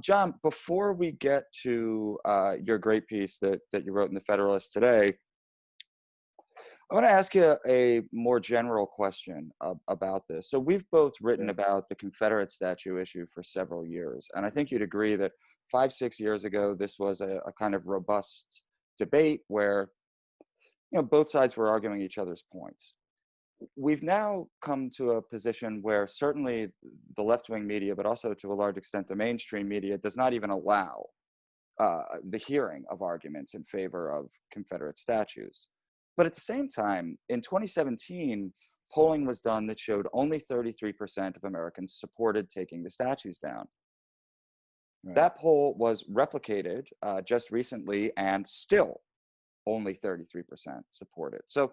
John, before we get to your great piece that you wrote in the Federalist today, I want to ask you a more general question about this. So we've both written Sure. about the Confederate statue issue for several years, and I think you'd agree that 5, 6 years ago, this was a kind of robust debate where both sides were arguing each other's points. We've now come to a position where certainly the left-wing media, but also to a large extent the mainstream media, does not even allow the hearing of arguments in favor of Confederate statues. But at the same time, in 2017, polling was done that showed only 33% of Americans supported taking the statues down. Right. That poll was replicated just recently, and still only 33% support it. So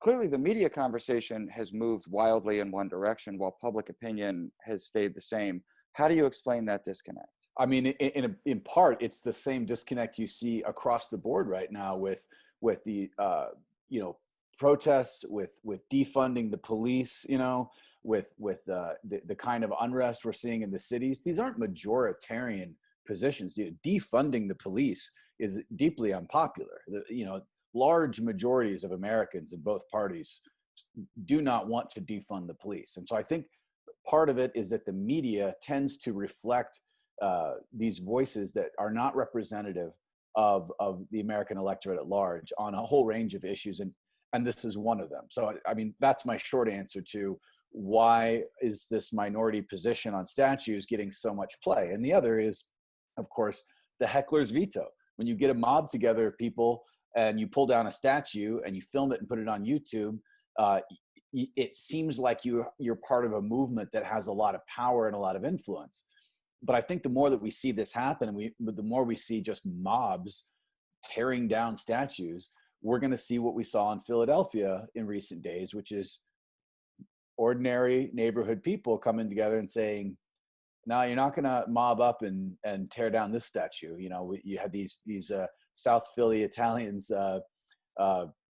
clearly the media conversation has moved wildly in one direction while public opinion has stayed the same. How do you explain that disconnect? I mean, in part, it's the same disconnect you see across the board right now with the protests, with defunding the police, with the kind of unrest we're seeing in the cities. These aren't majoritarian positions. Defunding the police is deeply unpopular. Large majorities of Americans in both parties do not want to defund the police. And so I think part of it is that the media tends to reflect these voices that are not representative of the American electorate at large on a whole range of issues. And this is one of them. So, I mean, that's my short answer to why is this minority position on statues getting so much play. And the other is, of course, the heckler's veto. When you get a mob together of people and you pull down a statue and you film it and put it on YouTube, it seems like you're part of a movement that has a lot of power and a lot of influence. But I think the more that we see this happen, and the more we see just mobs tearing down statues, we're going to see what we saw in Philadelphia in recent days, which is ordinary neighborhood people coming together and saying, "No, you're not going to mob up and tear down this statue." You had these South Philly Italians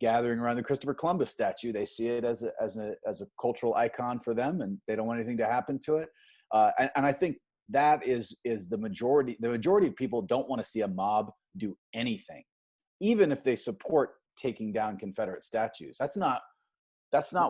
gathering around the Christopher Columbus statue. They see it as a cultural icon for them, and they don't want anything to happen to it. And I think that is the majority. The majority of people don't want to see a mob do anything, even if they support taking down Confederate statues. That's not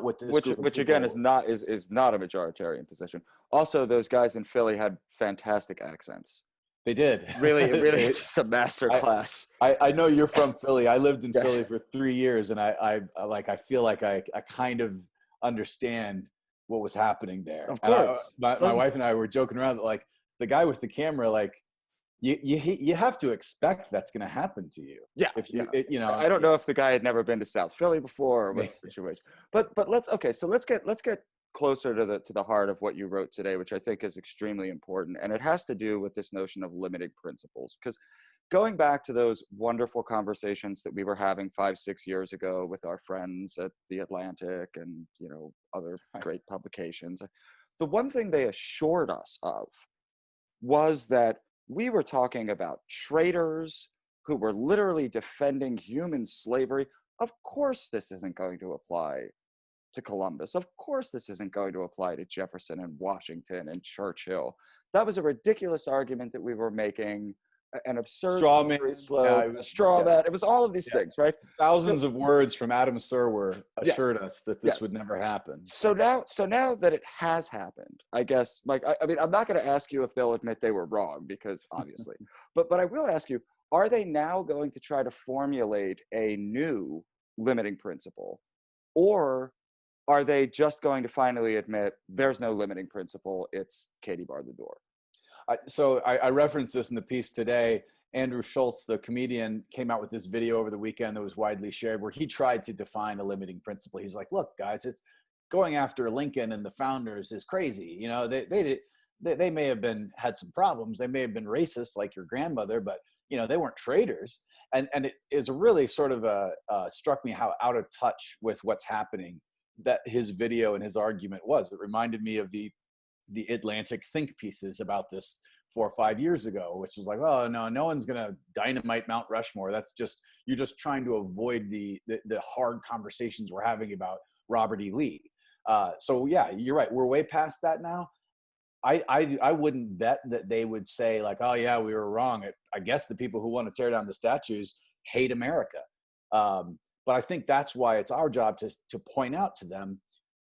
what this Which again is not a majoritarian position. Also, those guys in Philly had fantastic accents. They did. Really, it's just a master class. I know you're from Philly. I lived in Yes. Philly for 3 years, and I feel like I kind of understand what was happening there. Of course. My wife and I were joking around that, like, the guy with the camera, like, you have to expect that's going to happen to you. Yeah. If you, I don't know if the guy had never been to South Philly before or what the situation. But let's get closer to the heart of what you wrote today, which I think is extremely important, and it has to do with this notion of limiting principles. Because going back to those wonderful conversations that we were having 5, 6 years ago with our friends at the Atlantic and other great publications, the one thing they assured us of was that we were talking about traitors who were literally defending human slavery. Of course, this isn't going to apply to Columbus. Of course, this isn't going to apply to Jefferson and Washington and Churchill. That was a ridiculous argument that we were making, an absurd straw man. Straw man. It was all of these things, right? Thousands of words from Adam Serwer assured us that this would never happen. So now that it has happened, I guess, like, I mean, I'm not going to ask you if they'll admit they were wrong, because obviously, but I will ask you, are they now going to try to formulate a new limiting principle, or are they just going to finally admit there's no limiting principle, it's Katie barred the door? So I referenced this in the piece today. Andrew Schultz, the comedian, came out with this video over the weekend that was widely shared, where he tried to define a limiting principle. He's like, "Look, guys, it's going after Lincoln and the founders is crazy. They may have had some problems. They may have been racist like your grandmother, but they weren't traitors." And it is really sort of struck me how out of touch with what's happening that his video and his argument was. It reminded me of the Atlantic think pieces about this 4 or 5 years ago, which is like, "Oh, no one's going to dynamite Mount Rushmore. You're just trying to avoid the hard conversations we're having about Robert E. Lee." So yeah, you're right. We're way past that now. I wouldn't bet that they would say like, oh yeah, we were wrong. I guess the people who want to tear down the statues hate America. But I think that's why it's our job to point out to them,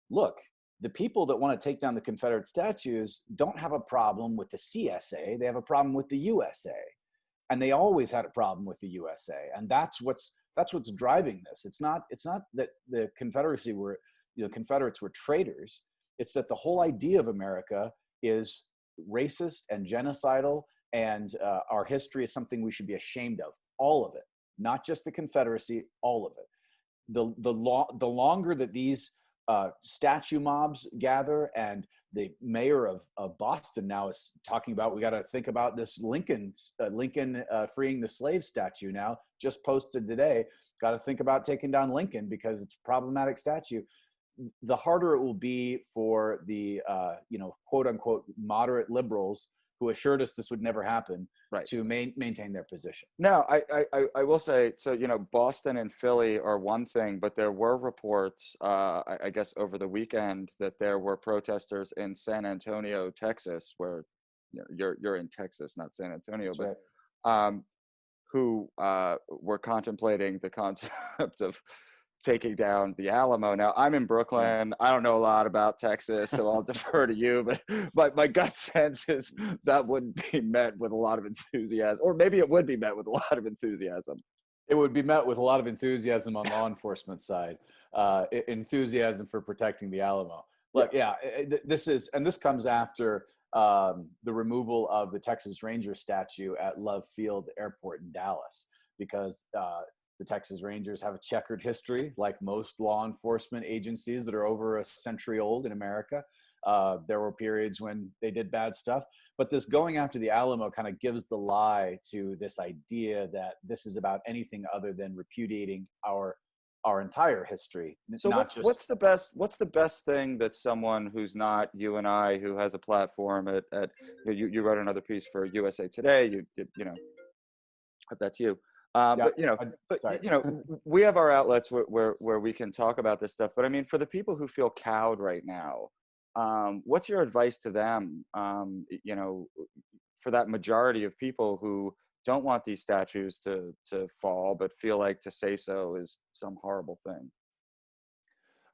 look, the people that want to take down the Confederate statues don't have a problem with the CSA. They have a problem with the USA. And they always had a problem with the USA. And that's what's driving this. It's not that the Confederacy Confederates were traitors. It's that the whole idea of America is racist and genocidal, and our history is something we should be ashamed of. All of it, not just the Confederacy, all of it. The longer that these statue mobs gather, and the mayor of Boston now is talking about, we got to think about this Lincoln freeing the slave statue now, just posted today. Got to think about taking down Lincoln because it's a problematic statue. The harder it will be for the quote unquote moderate liberals who assured us this would never happen, right, to maintain their position. Now, I will say, so, Boston and Philly are one thing, but there were reports, I guess over the weekend, that there were protesters in San Antonio, Texas, where you're in Texas, not San Antonio, that's but right, who were contemplating the concept of taking down the Alamo. Now, I'm in Brooklyn. I don't know a lot about Texas, so I'll defer to you. But my gut sense is that wouldn't be met with a lot of enthusiasm, or maybe it would be met with a lot of enthusiasm. It would be met with a lot of enthusiasm on law enforcement side, enthusiasm for protecting the Alamo. Look, yeah, this comes after the removal of the Texas Ranger statue at Love Field Airport in Dallas, because the Texas Rangers have a checkered history, like most law enforcement agencies that are over a century old in America. There were periods when they did bad stuff, but this going after the Alamo kind of gives the lie to this idea that this is about anything other than repudiating our entire history. So what's the best thing that someone who's not you and I, who has a platform at you wrote another piece for USA Today, you did, that's you. But we have our outlets where we can talk about this stuff. But I mean, for the people who feel cowed right now, what's your advice to them? For that majority of people who don't want these statues to fall, but feel like to say so is some horrible thing.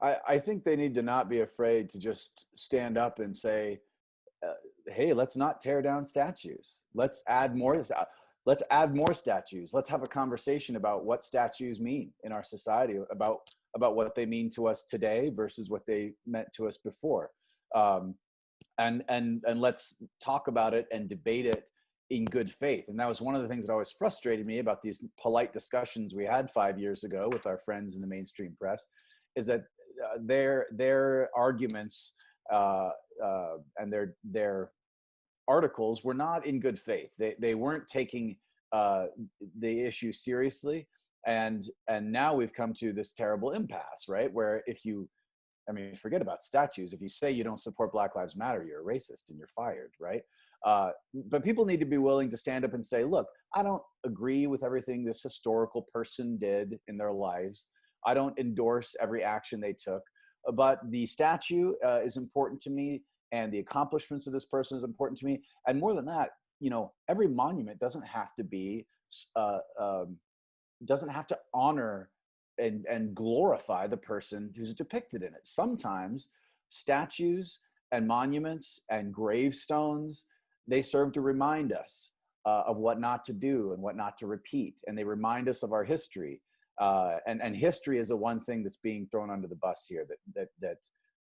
I think they need to not be afraid to just stand up and say, hey, let's not tear down statues. Let's add more. Let's add more statues. Let's have a conversation about what statues mean in our society, about what they mean to us today versus what they meant to us before. And let's talk about it and debate it in good faith. And that was one of the things that always frustrated me about these polite discussions we had 5 years ago with our friends in the mainstream press, is that their arguments and their articles were not in good faith. They weren't taking the issue seriously, and now we've come to this terrible impasse, right? Where forget about statues. If you say you don't support Black Lives Matter, you're a racist and you're fired, right? But people need to be willing to stand up and say, look, I don't agree with everything this historical person did in their lives. I don't endorse every action they took, but the statue is important to me, and the accomplishments of this person is important to me. And more than that, every monument doesn't have to be, doesn't have to honor and glorify the person who's depicted in it. Sometimes statues and monuments and gravestones, they serve to remind us of what not to do and what not to repeat. And they remind us of our history. And history is the one thing that's being thrown under the bus here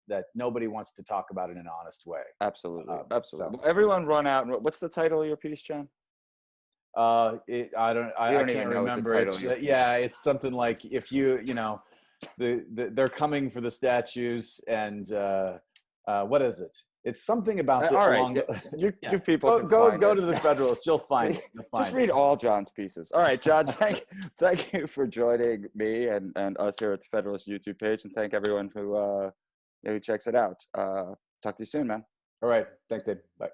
that nobody wants to talk about in an honest way. Absolutely. Absolutely. So, everyone run out. What's the title of your piece, John? I can't remember. It's something like, if they're coming for the statues, and what is it? It's something about all right. You people go to the Federalist. You'll find it. Just read all John's pieces. All right, John. Thank you for joining me and us here at the Federalist YouTube page, and thank everyone who checks it out. Talk to you soon, man. All right. Thanks, Dave. Bye.